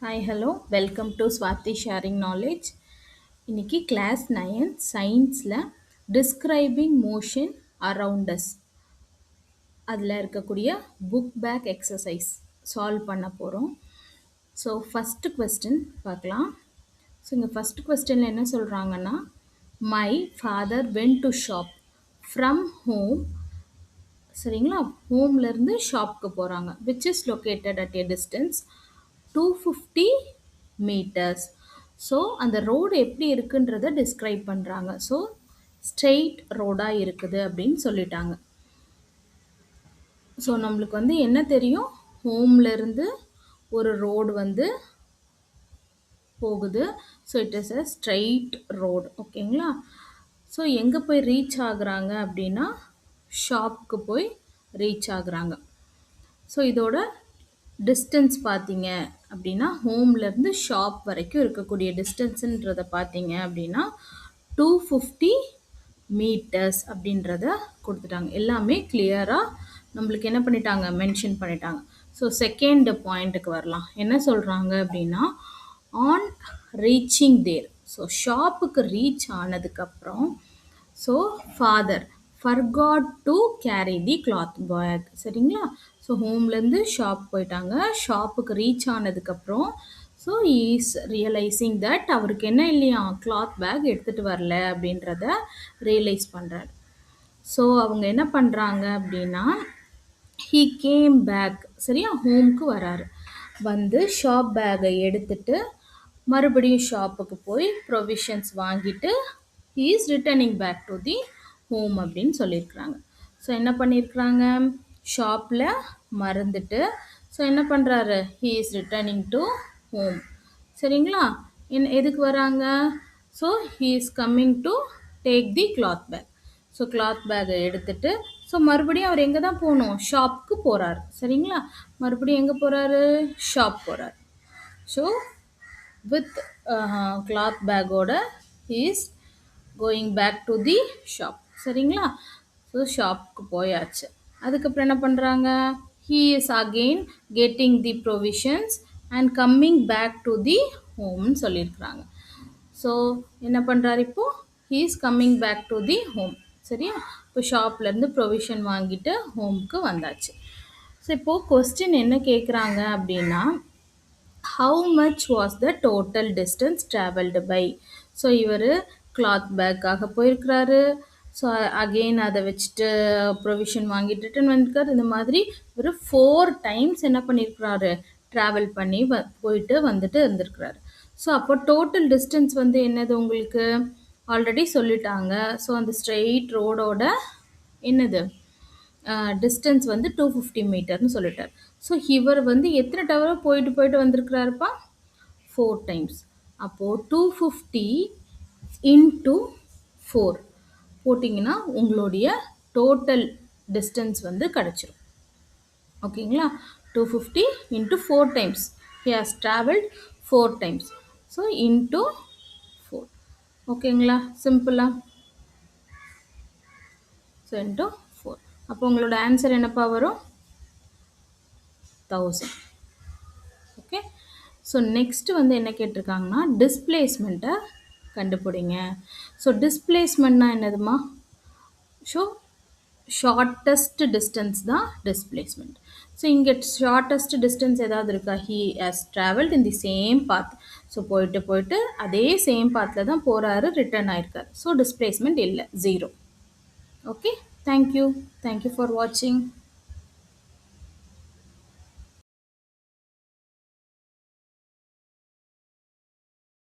Hi hello welcome to Swathi sharing knowledge. இன்னைக்கு class 9 சயின்ஸில் describing motion around us அதில் இருக்கக்கூடிய புக் பேக் எக்ஸசைஸ் சால்வ் பண்ண போகிறோம். ஸோ ஃபஸ்ட்டு கொஸ்டின் பார்க்கலாம். ஸோ இங்கே ஃபஸ்ட் கொஸ்டினில் என்ன சொல்கிறாங்கன்னா, my father went to shop from home. சரிங்களா, ஹோம்லேருந்து ஷாப்க்கு போகிறாங்க. Which is located at a distance 250 meters. So அந்த ரோடு எப்படி இருக்குன்றத டிஸ்கிரைப் பண்ணுறாங்க. ஸோ ஸ்ட்ரெயிட் ரோடாக இருக்குது அப்படின்னு சொல்லிட்டாங்க. ஸோ நம்மளுக்கு என்ன தெரியும், ஹோம்லேருந்து ஒரு ரோடு போகுது. So it is a straight road. ஓகேங்களா. ஸோ எங்கே போய் ரீச் ஆகுறாங்க அப்படின்னா ஷாப்க்கு போய் ரீச் ஆகுறாங்க. ஸோ இதோட டிஸ்டன்ஸ் பார்த்தீங்க அப்படின்னா ஹோம்லேருந்து ஷாப் வரைக்கும் இருக்கக்கூடிய டிஸ்டன்ஸுன்றதை பார்த்தீங்க அப்படின்னா 250 meters அப்படின்றத கொடுத்துட்டாங்க. எல்லாமே கிளியராக நம்மளுக்கு என்ன பண்ணிட்டாங்க, மென்ஷன் பண்ணிட்டாங்க. ஸோ செகண்ட் பாயிண்ட்டுக்கு வரலாம். என்ன சொல்கிறாங்க அப்படின்னா, ஆன் ரீச்சிங் தேர். ஸோ ஷாப்புக்கு ரீச் ஆனதுக்கப்புறம் so father forgot to carry the cloth back. சரிங்களா. ஸோ ஹோம்லேருந்து ஷாப் போயிட்டாங்க. ஷாப்புக்கு ரீச் ஆனதுக்கப்புறம் ஸோ இஸ் ரியலைசிங் தட் அவருக்கு என்ன இல்லையா, கிளாத் பேக் எடுத்துகிட்டு வரல அப்படின்றத ரியலைஸ் பண்ணுறாரு. ஸோ அவங்க என்ன பண்ணுறாங்க அப்படின்னா, ஹீ கேம் பேக். சரியா, ஹோம்க்கு வராரு. வந்து ஷாப் பேக்கை எடுத்துட்டு மறுபடியும் ஷாப்புக்கு போய் ப்ரொவிஷன்ஸ் வாங்கிட்டு he is returning back to the home அப்படின்னு சொல்லியிருக்கிறாங்க. ஸோ என்ன பண்ணியிருக்கிறாங்க, ஷாப்பில் மறந்துட்டு ஸோ என்ன பண்ணுறாரு, he is returning to home. சரிங்களா. எதுக்கு வராங்க, so he is coming to take the cloth back. So cloth பேக்கை எடுத்துட்டு ஸோ மறுபடியும் அவர் எங்கே தான் போகணும், ஷாப்புக்கு போகிறார். சரிங்களா, மறுபடியும் எங்கே போகிறாரு, ஷாப் போகிறார். ஸோ வித் கிளாத் பேக்கோட is going back to the shop. சரிங்களா. ஸோ ஷாப்புக்கு போயாச்சு. அதுக்கப்புறம் என்ன பண்ணுறாங்க, he is again getting the provisions and coming back to the ஹோம்னு சொல்லியிருக்கிறாங்க. ஸோ என்ன பண்ணுறாரு, இப்போது he is coming back to the home. சரியா, இப்போ ஷாப்லேருந்து ப்ரொவிஷன் வாங்கிட்டு ஹோம்க்கு வந்தாச்சு. ஸோ இப்போது கொஸ்டின் என்ன கேட்குறாங்க அப்படின்னா, how much was the total distance travelled by. So இவர் கிளாத் பேக்காக போயிருக்கிறாரு. ஸோ அகெயின் அதை வச்சுட்டு ப்ரொவிஷன் வாங்கிட்டு ரிட்டன் வந்துருக்காரு. இந்த மாதிரி ஒரு 4 times என்ன பண்ணியிருக்கிறாரு, ட்ராவல் பண்ணி போயிட்டு வந்துட்டு இருந்திருக்கிறாரு. ஸோ அப்போ டோட்டல் டிஸ்டன்ஸ் என்னது உங்களுக்கு ஆல்ரெடி சொல்லிட்டாங்க. ஸோ அந்த ஸ்ட்ரெயிட் ரோடோட என்னது டிஸ்டன்ஸ் 250 மீட்டர்னு சொல்லிட்டார். ஸோ இவர் எத்தனை தடவை போயிட்டு போயிட்டு வந்திருக்கிறாருப்பா, 4 times. அப்போது 250 into 4 போட்டிங்கன்னா உங்களுடைய டோட்டல் டிஸ்டன்ஸ் கிடச்சிரும். ஓகேங்களா. 250 into 4 times. He has traveled 4 times. So into 4. ஓகேங்களா, சிம்பிளா. So into 4. அப்போ உங்களோட ஆன்சர் என்னப்பா வரும், 1000. ஓகே. ஸோ நெக்ஸ்ட் என்ன கேட்டிருக்காங்கன்னா, டிஸ்பிளேஸ்மெண்ட்டை கண்டுபிடிங்க. ஸோ டிஸ்பிளேஸ்மெண்ட்னா என்னதுமா, ஸோ ஷார்ட்டஸ்ட் டிஸ்டன்ஸ் தான் டிஸ்பிளேஸ்மெண்ட். ஸோ இங்கே ஷார்ட்டஸ்ட் டிஸ்டன்ஸ் ஏதாவது இருக்கா, he has travelled in the same path. So போயிட்டு போயிட்டு அதே சேம் பாத்தில் தான் போகிறாரு, ரிட்டர்ன் ஆயிருக்காரு. ஸோ டிஸ்பிளேஸ்மெண்ட் இல்லை, 0. ஓகே, தேங்க்யூ ஃபார் வாட்சிங்.